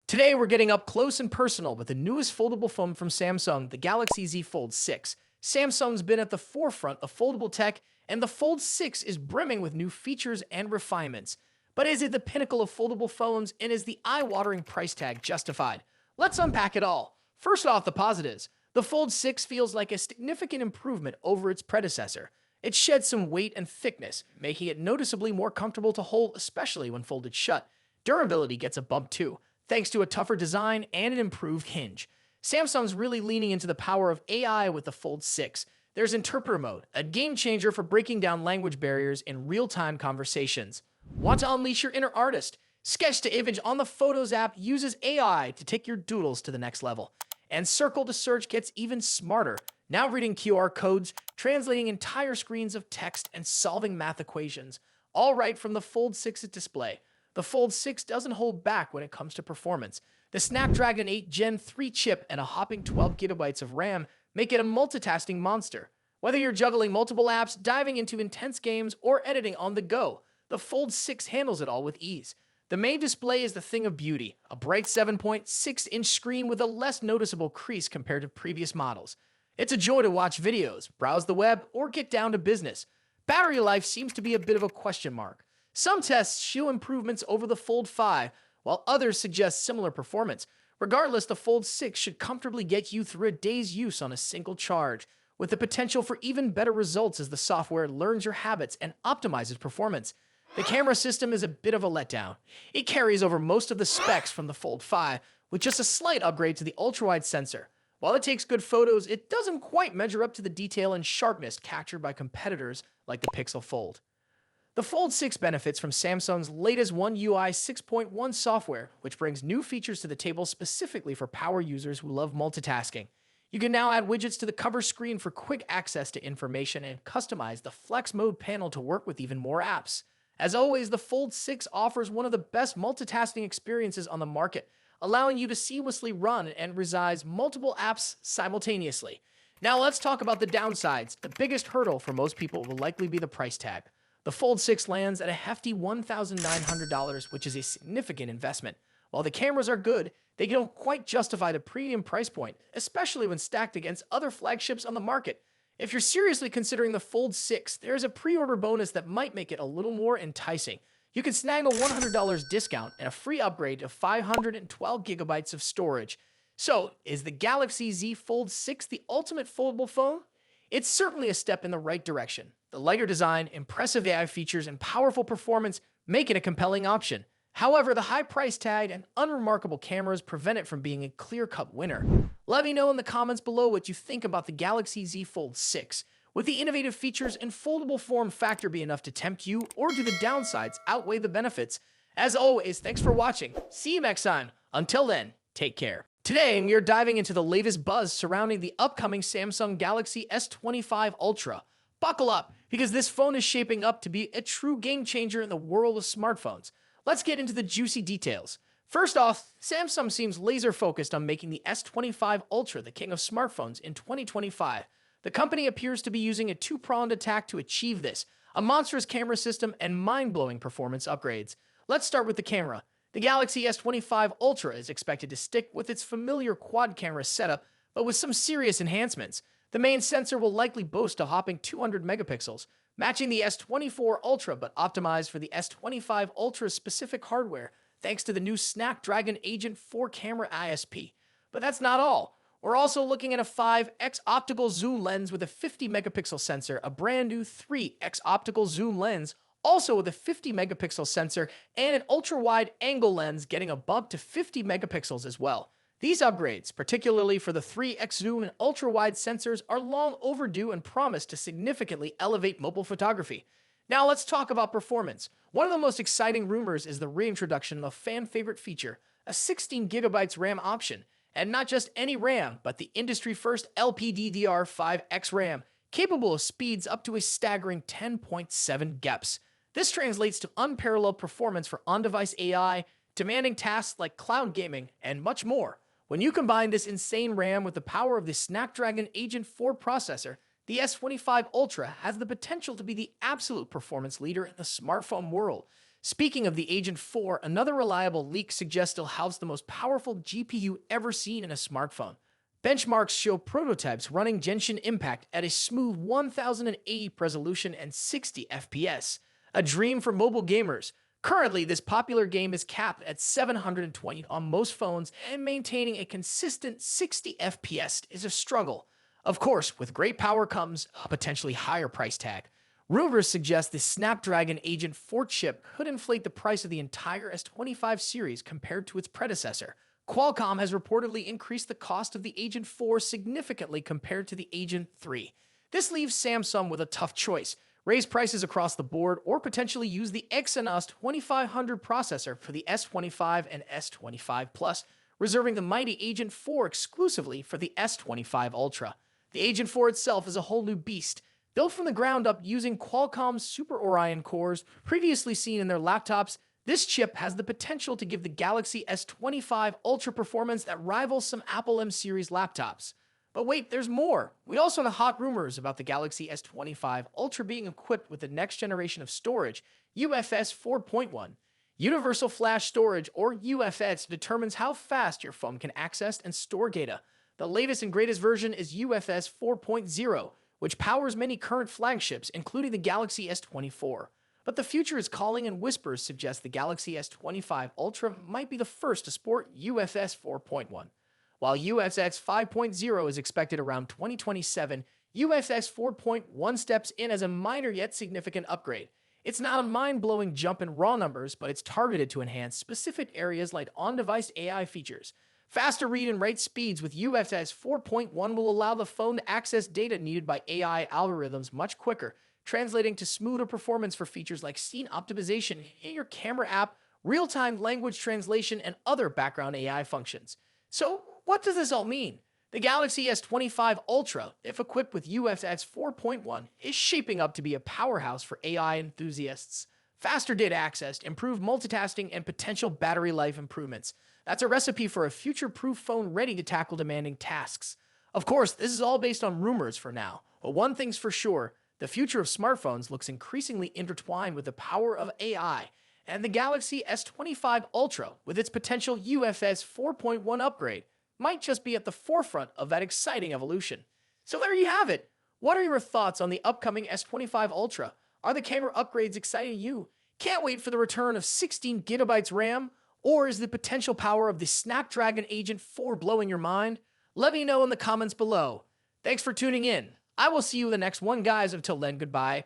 Today, we're getting up close and personal with the newest foldable phone from Samsung, the Galaxy Z Fold 6. Samsung's been at the forefront of foldable tech, and the Fold 6 is brimming with new features and refinements. But is it the pinnacle of foldable phones, and is the eye-watering price tag justified? Let's unpack it all. First off, the positives. The Fold 6 feels like a significant improvement over its predecessor. It sheds some weight and thickness, making it noticeably more comfortable to hold, especially when folded shut. Durability gets a bump too, thanks to a tougher design and an improved hinge. Samsung's really leaning into the power of AI with the Fold 6. There's Interpreter Mode, a game changer for breaking down language barriers in real-time conversations. Want to unleash your inner artist? Sketch to Image on the Photos app uses AI to take your doodles to the next level. And Circle to Search gets even smarter, now reading QR codes, translating entire screens of text, and solving math equations, all right from the Fold 6's display. The Fold 6 doesn't hold back when it comes to performance. The Snapdragon 8 Gen 3 chip and a hopping 12 gigabytes of RAM make it a multitasking monster. Whether you're juggling multiple apps, diving into intense games, or editing on the go, the Fold 6 handles it all with ease. The main display is the thing of beauty, a bright 7.6-inch screen with a less noticeable crease compared to previous models. It's a joy to watch videos, browse the web, or get down to business. Battery life seems to be a bit of a question mark. Some tests show improvements over the Fold 5, while others suggest similar performance. Regardless, the Fold 6 should comfortably get you through a day's use on a single charge, with the potential for even better results as the software learns your habits and optimizes performance. The camera system is a bit of a letdown. It carries over most of the specs from the Fold 5, with just a slight upgrade to the ultra-wide sensor. While it takes good photos, it doesn't quite measure up to the detail and sharpness captured by competitors like the Pixel Fold. The Fold 6 benefits from Samsung's latest One UI 6.1 software, which brings new features to the table specifically for power users who love multitasking. You can now add widgets to the cover screen for quick access to information and customize the Flex Mode panel to work with even more apps. As always, the Fold 6 offers one of the best multitasking experiences on the market, allowing you to seamlessly run and resize multiple apps simultaneously. Now let's talk about the downsides. The biggest hurdle for most people will likely be the price tag. The Fold 6 lands at a hefty $1,900, which is a significant investment. While the cameras are good, they don't quite justify the premium price point, especially when stacked against other flagships on the market. If you're seriously considering the Fold 6, there's a pre-order bonus that might make it a little more enticing. You can snag a $100 discount and a free upgrade to 512 gigabytes of storage. So, is the Galaxy Z Fold 6 the ultimate foldable phone? It's certainly a step in the right direction. The lighter design, impressive AI features, and powerful performance make it a compelling option. However, the high price tag and unremarkable cameras prevent it from being a clear-cut winner. Let me know in the comments below what you think about the Galaxy Z Fold 6. Would the innovative features and foldable form factor be enough to tempt you, or do the downsides outweigh the benefits? As always, thanks for watching. See you next time. Until then, take care. Today, we are diving into the latest buzz surrounding the upcoming Samsung Galaxy S25 Ultra. Buckle up, because this phone is shaping up to be a true game changer in the world of smartphones. Let's get into the juicy details. First off, Samsung seems laser focused on making the S25 Ultra the king of smartphones in 2025. The company appears to be using a two-pronged attack to achieve this, a monstrous camera system and mind-blowing performance upgrades. Let's start with the camera. The Galaxy S25 Ultra is expected to stick with its familiar quad-camera setup, but with some serious enhancements. The main sensor will likely boast a hopping 200 megapixels, matching the S24 Ultra but optimized for the S25 Ultra's specific hardware thanks to the new Snapdragon Agent 4 camera ISP. But that's not all. We're also looking at a 5x optical zoom lens with a 50 megapixel sensor, a brand new 3x optical zoom lens, also with a 50 megapixel sensor, and an ultra-wide angle lens getting a bump to 50 megapixels as well. These upgrades, particularly for the 3x zoom and ultra-wide sensors, are long overdue and promise to significantly elevate mobile photography. Now let's talk about performance. One of the most exciting rumors is the reintroduction of a fan-favorite feature, a 16 gigabytes RAM option. And not just any RAM, but the industry-first LPDDR5X RAM, capable of speeds up to a staggering 10.7 GePs. This translates to unparalleled performance for on-device AI, demanding tasks like cloud gaming, and much more. When you combine this insane RAM with the power of the Snapdragon Agent 4 processor, the S25 Ultra has the potential to be the absolute performance leader in the smartphone world. Speaking of the Agent 4, another reliable leak suggests it'll house the most powerful GPU ever seen in a smartphone. Benchmarks show prototypes running Genshin Impact at a smooth 1080 resolution and 60 FPS, a dream for mobile gamers. Currently, this popular game is capped at 720 on most phones, and maintaining a consistent 60 FPS is a struggle. Of course, with great power comes a potentially higher price tag. Rumors suggest the Snapdragon Agent 4 chip could inflate the price of the entire S25 series compared to its predecessor. Qualcomm has reportedly increased the cost of the Agent 4 significantly compared to the Agent 3. This leaves Samsung with a tough choice: raise prices across the board or potentially use the Exynos 2500 processor for the S25 and S25 Plus, reserving the mighty Agent 4 exclusively for the S25 Ultra. The Agent 4 itself is a whole new beast, built from the ground up using Qualcomm's Super Orion cores previously seen in their laptops. This chip has the potential to give the Galaxy S25 Ultra performance that rivals some Apple M series laptops. But wait, there's more. We also have hot rumors about the Galaxy S25 Ultra being equipped with the next generation of storage, UFS 4.1. Universal Flash Storage, or UFS, determines how fast your phone can access and store data. The latest and greatest version is UFS 4.0, which powers many current flagships, including the Galaxy S24. But the future is calling, and whispers suggest the Galaxy S25 Ultra might be the first to sport UFS 4.1. While UFS 5.0 is expected around 2027, UFS 4.1 steps in as a minor yet significant upgrade. It's not a mind-blowing jump in raw numbers, but it's targeted to enhance specific areas like on-device AI features. Faster read and write speeds with UFS 4.1 will allow the phone to access data needed by AI algorithms much quicker, translating to smoother performance for features like scene optimization in your camera app, real-time language translation, and other background AI functions. So, what does this all mean? The Galaxy S25 Ultra, if equipped with UFS 4.1, is shaping up to be a powerhouse for AI enthusiasts. Faster data access, improved multitasking, and potential battery life improvements. That's a recipe for a future-proof phone ready to tackle demanding tasks. Of course, this is all based on rumors for now, but one thing's for sure: the future of smartphones looks increasingly intertwined with the power of AI, and the Galaxy S25 Ultra, with its potential UFS 4.1 upgrade, might just be at the forefront of that exciting evolution. So there you have it. What are your thoughts on the upcoming S25 Ultra? Are the camera upgrades exciting you? Can't wait for the return of 16 gigabytes RAM? Or is the potential power of the Snapdragon Agent 4 blowing your mind? Let me know in the comments below. Thanks for tuning in. I will see you in the next one, guys. Until then, goodbye.